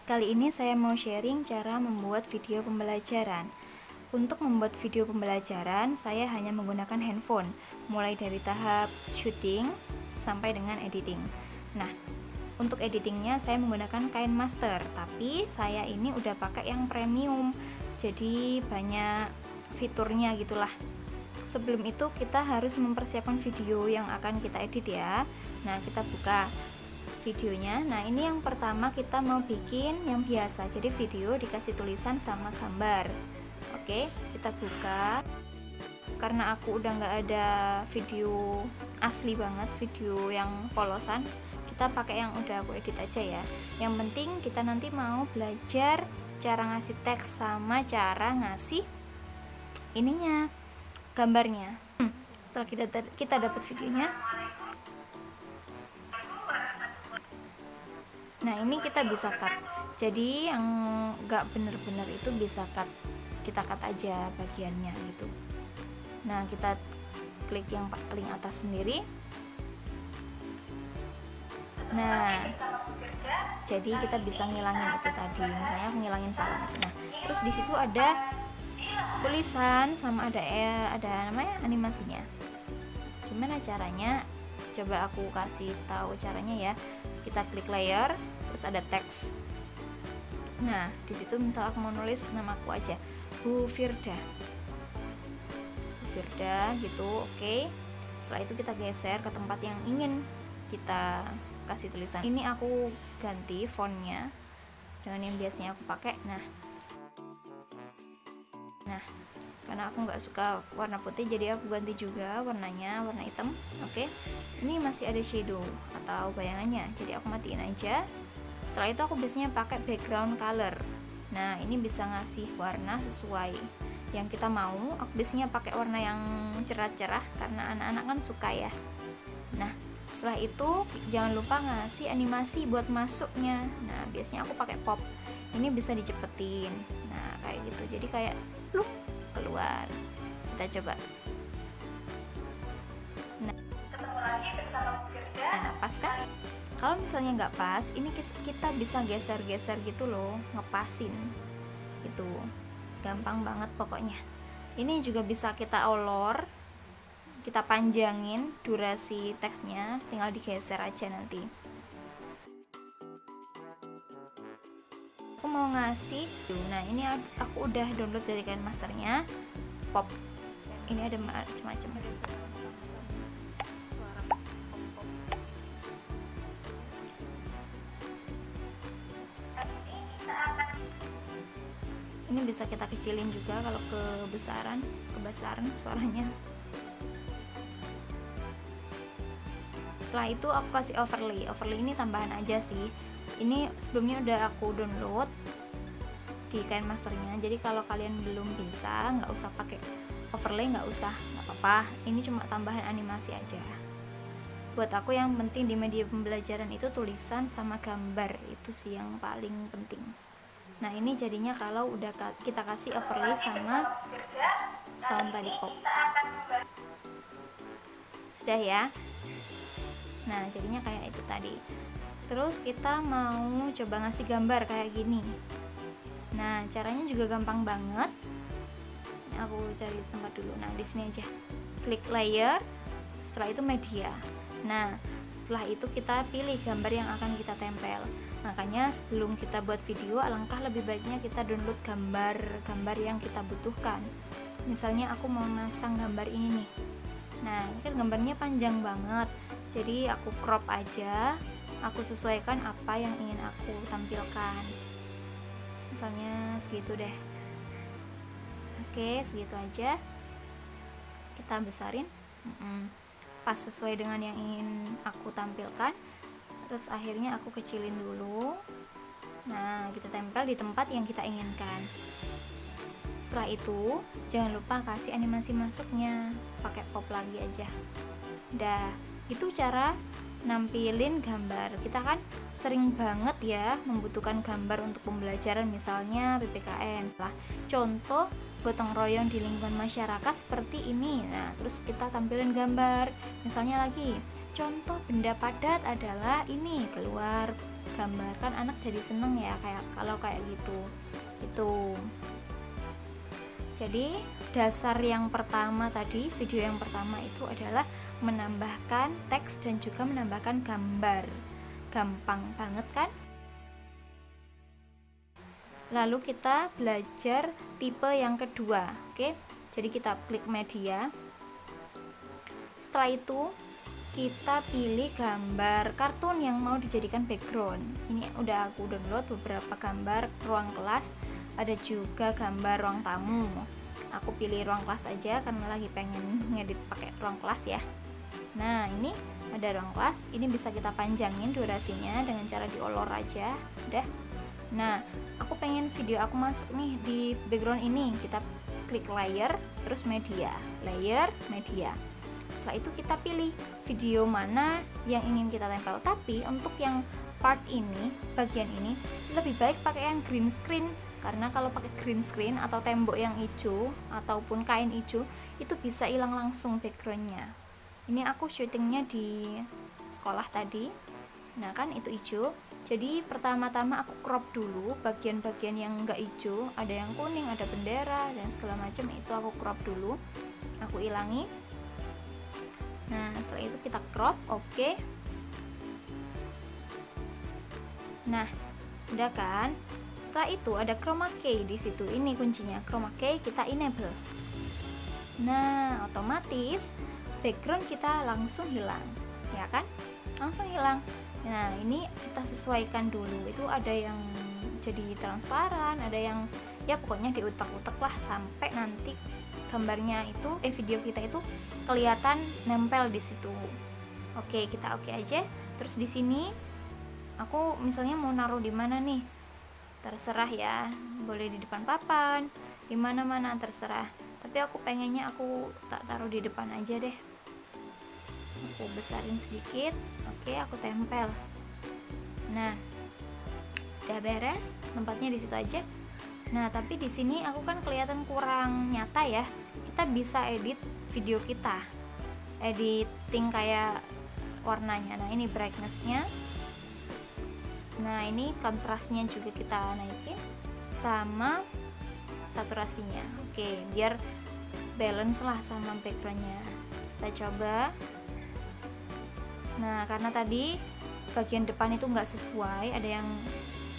Kali ini saya mau sharing cara membuat video pembelajaran. Untuk membuat video pembelajaran, saya hanya menggunakan handphone, mulai dari tahap syuting sampai dengan editing. Nah, untuk editingnya saya menggunakan KineMaster, tapi saya ini udah pakai yang premium, jadi banyak fiturnya gitulah. Sebelum itu kita harus mempersiapkan video yang akan kita edit ya. Nah, kita buka videonya. Nah, ini yang pertama kita mau bikin yang biasa, jadi video dikasih tulisan sama gambar. Oke, kita buka. Karena aku udah nggak ada video asli banget, video yang polosan, kita pakai yang udah aku edit aja ya. Yang penting kita nanti mau belajar cara ngasih teks sama cara ngasih ininya, gambarnya. Setelah kita dapat videonya, nah ini kita bisa cut, jadi yang nggak bener-bener itu bisa kita cut aja bagiannya gitu. Nah, kita klik yang paling atas sendiri. Nah, jadi kita bisa ngilangin itu tadi, misalnya aku ngilangin salam. Nah, terus di situ ada tulisan sama ada namanya animasinya. Gimana caranya? Coba aku kasih tahu caranya ya. Kita klik layer, terus ada teks. Nah, di situ misal aku mau nulis namaku aja, Bu Firda. Bu Firda gitu, oke. Setelah itu kita geser ke tempat yang ingin kita kasih tulisan. Ini aku ganti fontnya dengan yang biasanya aku pakai. Nah, karena aku nggak suka warna putih, jadi aku ganti juga warnanya warna hitam. Oke, ini masih ada shadow atau bayangannya, jadi aku matiin aja. Setelah itu aku biasanya pakai background color. Nah, ini bisa ngasih warna sesuai yang kita mau. Aku biasanya pakai warna yang cerah-cerah karena anak-anak kan suka ya. Nah, setelah itu jangan lupa ngasih animasi buat masuknya. Nah, biasanya aku pakai pop. Ini bisa dicepetin. Nah, kayak gitu, jadi kayak pluk keluar. Kita coba. Nah, pas kan? Kalau misalnya nggak pas, ini kita bisa geser-geser gitu loh, ngepasin gitu. Gampang banget pokoknya. Ini juga bisa kita olor, kita panjangin durasi teksnya, tinggal digeser aja nanti. Aku mau ngasih, nah ini aku udah download dari KineMasternya, pop. Ini ada macam-macam. Ini bisa kita kecilin juga kalau kebesaran suaranya. Setelah itu aku kasih overlay. Overlay ini tambahan aja sih. Ini sebelumnya udah aku download di KineMasternya. Jadi kalau kalian belum bisa, nggak usah pakai overlay, nggak apa-apa. Ini cuma tambahan animasi aja. Buat aku yang penting di media pembelajaran itu tulisan sama gambar, itu sih yang paling penting. Nah, ini jadinya kalau udah kita kasih overlay sama sound tadi pop. Sudah ya. Nah, jadinya kayak itu tadi. Terus kita mau coba ngasih gambar kayak gini. Nah, caranya juga gampang banget. Ini aku cari tempat dulu. Nah, di sini aja. Klik layer. Setelah itu media. Nah, setelah itu kita pilih gambar yang akan kita tempel. Makanya sebelum kita buat video, alangkah lebih baiknya kita download gambar yang kita butuhkan. Misalnya aku mau masang gambar ini nih. Nah, ini kan gambarnya panjang banget. Jadi aku crop aja, aku sesuaikan apa yang ingin aku tampilkan. Misalnya segitu deh. Oke, segitu aja. Kita besarin. Pas sesuai dengan yang ingin aku tampilkan. Terus akhirnya aku kecilin dulu. Nah, kita tempel di tempat yang kita inginkan. Setelah itu, jangan lupa kasih animasi masuknya. Pakai pop lagi aja. Dah, itu cara nampilin gambar. Kita kan sering banget ya membutuhkan gambar untuk pembelajaran, misalnya PPKN lah. Contoh gotong royong di lingkungan masyarakat seperti ini. Nah, terus kita tampilin gambar. Misalnya lagi, contoh benda padat adalah ini, keluar gambar, kan anak jadi seneng ya kayak kalau kayak gitu. Itu jadi dasar yang pertama tadi, video yang pertama itu adalah menambahkan teks dan juga menambahkan gambar. Gampang banget kan? Lalu kita belajar tipe yang kedua. Oke, jadi kita klik media. Setelah itu kita pilih gambar kartun yang mau dijadikan background. Ini udah aku download beberapa gambar ruang kelas, ada juga gambar ruang tamu. Aku pilih ruang kelas aja karena lagi pengen ngedit pakai ruang kelas ya. Nah, ini ada ruang kelas, ini bisa kita panjangin durasinya dengan cara diolor aja. Udah. Nah, aku pengen video aku masuk nih di background ini. Kita klik layer, terus media, layer, media. Setelah itu kita pilih video mana yang ingin kita tempel. Tapi untuk yang part ini, bagian ini, lebih baik pakai yang green screen, karena kalau pakai green screen atau tembok yang hijau ataupun kain hijau itu bisa hilang langsung backgroundnya. Ini aku syutingnya di sekolah tadi. Nah kan itu hijau, jadi pertama-tama aku crop dulu bagian-bagian yang enggak hijau, ada yang kuning, ada bendera dan segala macam, itu aku crop dulu, aku hilangi. Nah setelah itu kita crop, oke. Nah udah kan. Setelah itu ada chroma key di situ, ini kuncinya, chroma key kita enable. Nah otomatis background kita langsung hilang, ya kan? Langsung hilang. Nah ini kita sesuaikan dulu, itu ada yang jadi transparan, ada yang ya pokoknya diutak-utak lah sampai nanti gambarnya itu video kita itu kelihatan nempel di situ. Oke, kita oke aja. Terus di sini aku misalnya mau naruh di mana nih, terserah ya, boleh di depan papan, di mana-mana terserah, tapi aku pengennya aku tak taruh di depan aja deh. Aku besarin sedikit, oke, aku tempel. Nah udah beres, tempatnya di situ aja. Nah tapi di sini aku kan kelihatan kurang nyata ya, kita bisa edit video kita, editing kayak warnanya. Nah ini brightnessnya, nah ini kontrasnya juga kita naikin, sama saturasinya. Oke, biar balance lah sama backgroundnya. Kita coba. Nah karena tadi bagian depan itu nggak sesuai, ada yang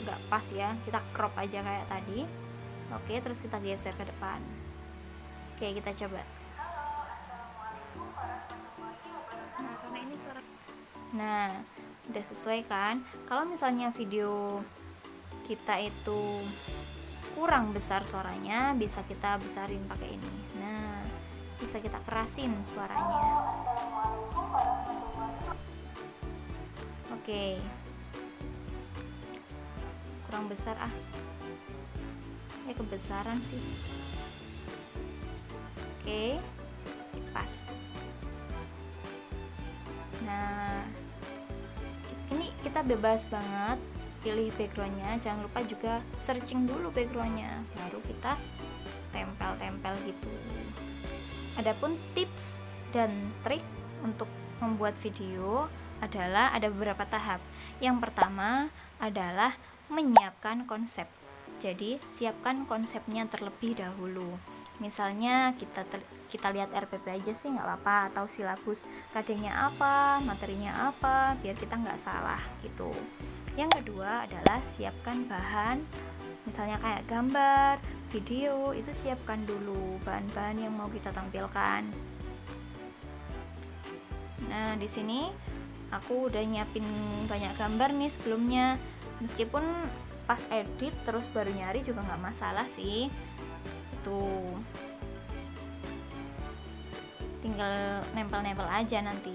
nggak pas ya, kita crop aja kayak tadi. Oke, terus kita geser ke depan. Oke, kita coba. Nah udah sesuai kan? Kalau misalnya video kita itu kurang besar suaranya, bisa kita besarin pakai ini. Nah bisa kita kerasin suaranya. Oke, kurang besar ya kebesaran sih. Oke, pas. Nah ini kita bebas banget pilih backgroundnya, jangan lupa juga searching dulu backgroundnya, baru kita tempel-tempel gitu. Adapun tips dan trik untuk membuat video adalah ada beberapa tahap. Yang pertama adalah menyiapkan konsep. Jadi siapkan konsepnya terlebih dahulu. Misalnya kita lihat RPP aja sih nggak apa-apa, atau silabus KD-nya apa, materinya apa, biar kita nggak salah gitu. Yang kedua adalah siapkan bahan, misalnya kayak gambar, video, itu siapkan dulu bahan-bahan yang mau kita tampilkan. Nah di sini aku udah nyiapin banyak gambar nih sebelumnya, meskipun pas edit terus baru nyari juga nggak masalah sih, itu tinggal nempel-nempel aja nanti,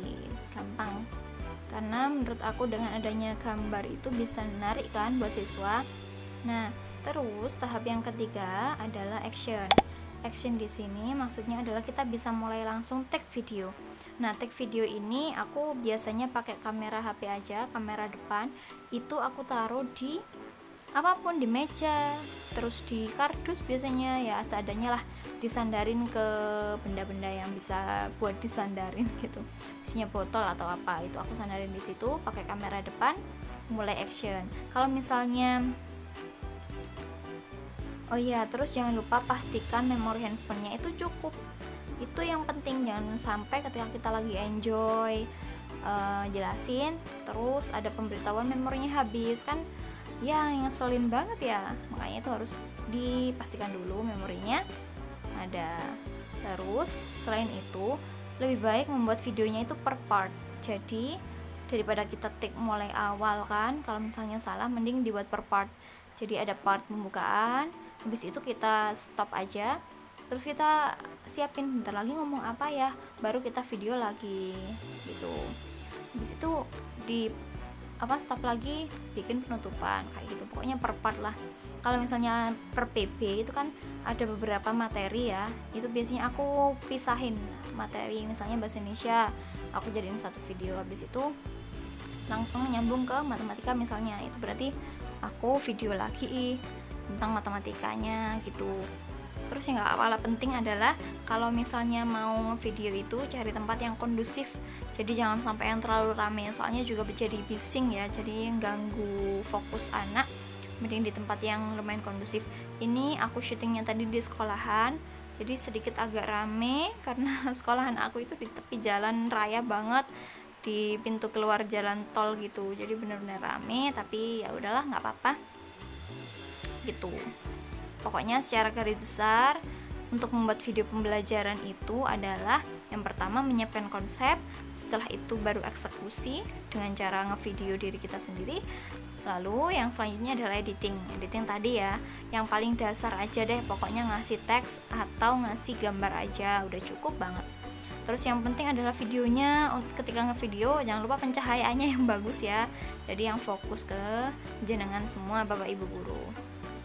gampang. Karena menurut aku dengan adanya gambar itu bisa menarik kan buat siswa. Nah terus tahap yang ketiga adalah action. Action di sini maksudnya adalah kita bisa mulai langsung take video. Nah take video ini aku biasanya pakai kamera HP aja, kamera depan itu aku taruh di apapun, di meja, terus di kardus biasanya ya seadanya lah, disandarin ke benda-benda yang bisa buat disandarin gitu, misalnya botol atau apa, itu aku sandarin di situ pakai kamera depan. mulai action. Kalau misalnya oh iya, terus jangan lupa pastikan memori handphonenya itu cukup. Itu yang penting, jangan sampai ketika kita lagi enjoy jelasin terus ada pemberitahuan memorinya habis, kan ya ngeselin banget ya. Makanya itu harus dipastikan dulu memorinya ada. Terus selain itu lebih baik membuat videonya itu per part. Jadi daripada kita take mulai awal kan, kalau misalnya salah mending dibuat per part. Jadi ada part pembukaan, habis itu kita stop aja, terus kita siapin bentar lagi ngomong apa ya, baru kita video lagi gitu. Habis itu di stop lagi, bikin penutupan kayak gitu. Pokoknya per part lah. Kalau misalnya per PB itu kan ada beberapa materi ya, itu biasanya aku pisahin materi. Misalnya bahasa Indonesia aku jadiin satu video, habis itu langsung nyambung ke matematika misalnya, itu berarti aku video lagi tentang matematikanya gitu. Terus yang gak kalah penting adalah kalau misalnya mau video itu cari tempat yang kondusif, jadi jangan sampai yang terlalu rame, soalnya juga jadi bising ya, jadi ganggu fokus anak. Mending di tempat yang lumayan kondusif. Ini aku syutingnya tadi di sekolahan, jadi sedikit agak rame karena sekolahan aku itu di tepi jalan raya banget, di pintu keluar jalan tol gitu, jadi bener-bener rame. Tapi ya udahlah, nggak apa-apa gitu. Pokoknya secara garis besar untuk membuat video pembelajaran itu adalah yang pertama menyiapkan konsep, setelah itu baru eksekusi dengan cara ngevideo diri kita sendiri. Lalu yang selanjutnya adalah editing tadi ya, yang paling dasar aja deh, pokoknya ngasih teks atau ngasih gambar aja udah cukup banget. Terus yang penting adalah videonya, ketika ngevideo jangan lupa pencahayaannya yang bagus ya, jadi yang fokus ke jenengan semua bapak ibu guru.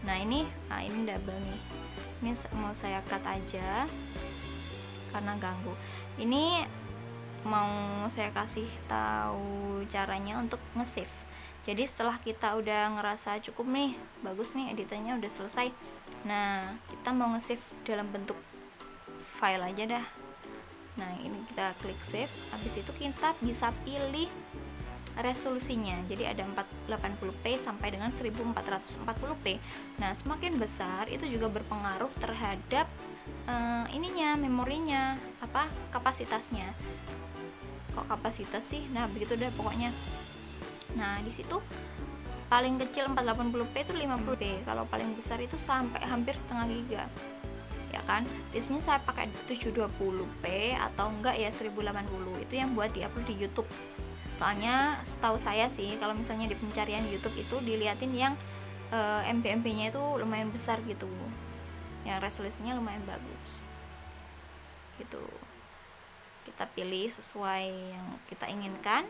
Nah ini double nih, ini mau saya cut aja karena ganggu. Ini mau saya kasih tahu caranya untuk nge-save. Jadi setelah kita udah ngerasa cukup nih, bagus nih editannya udah selesai, nah kita mau nge-save dalam bentuk file aja dah. Nah ini kita klik save, habis itu kita bisa pilih resolusinya, jadi ada 480p sampai dengan 1440p. Nah semakin besar itu juga berpengaruh terhadap memorinya, kapasitasnya. Kok kapasitas sih? Nah begitu deh pokoknya. Nah di situ paling kecil 480p itu 50p, kalau paling besar itu sampai hampir setengah giga ya kan. Biasanya saya pakai 720p atau enggak ya 1080, itu yang buat diupload di YouTube. Soalnya setahu saya sih kalau misalnya di pencarian YouTube itu diliatin yang MB-nya itu lumayan besar gitu, yang resolusinya lumayan bagus gitu. Kita pilih sesuai yang kita inginkan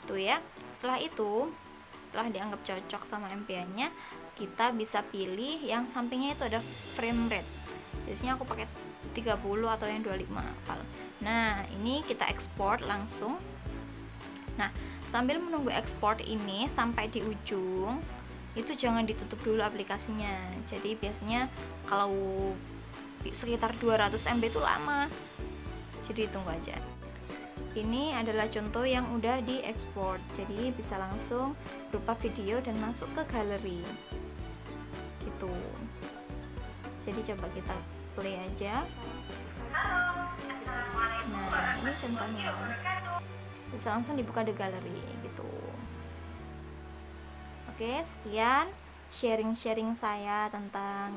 tuh ya. Setelah itu, setelah dianggap cocok sama MPA-nya, kita bisa pilih yang sampingnya itu ada frame rate. Biasanya aku pakai 30 atau yang 25 fal. Nah ini kita ekspor langsung. Nah sambil menunggu ekspor ini sampai di ujung, itu jangan ditutup dulu aplikasinya. Jadi biasanya kalau sekitar 200 MB itu lama, jadi tunggu aja. Ini adalah contoh yang udah diekspor, jadi bisa langsung berupa video dan masuk ke galeri gitu. Jadi coba kita play aja. Nah ini contohnya, bisa langsung dibuka di galeri gitu. Oke, sekian sharing saya tentang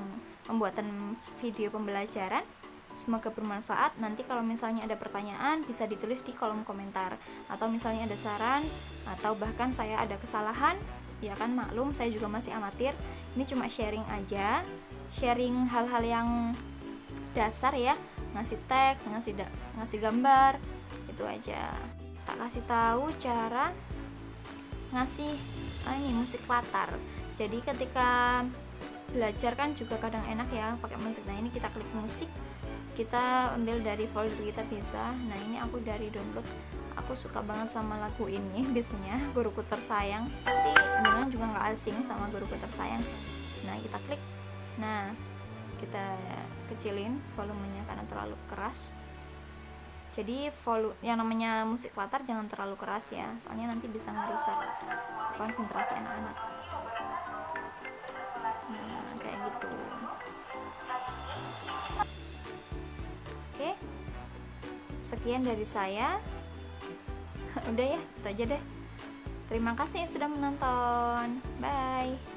pembuatan video pembelajaran. Semoga bermanfaat. Nanti kalau misalnya ada pertanyaan bisa ditulis di kolom komentar, atau misalnya ada saran atau bahkan saya ada kesalahan, ya kan maklum saya juga masih amatir. Ini cuma sharing aja, sharing hal-hal yang dasar ya, ngasih teks, ngasih gambar, itu aja. Tak kasih tahu cara ngasih musik latar. Jadi ketika belajar kan juga kadang enak ya pakai musik. Nah ini kita klik musik, kita ambil dari folder kita bisa. Nah ini aku dari download, aku suka banget sama lagu ini, biasanya Guruku Tersayang. Pasti dengan juga nggak asing sama Guruku Tersayang. Nah kita klik, nah kita kecilin volumenya karena terlalu keras. Jadi yang namanya musik latar jangan terlalu keras ya, soalnya nanti bisa ngerusak konsentrasi anak-anak. Nah, kayak gitu. Oke, sekian dari saya. Udah ya, itu aja deh. Terima kasih yang sudah menonton. Bye.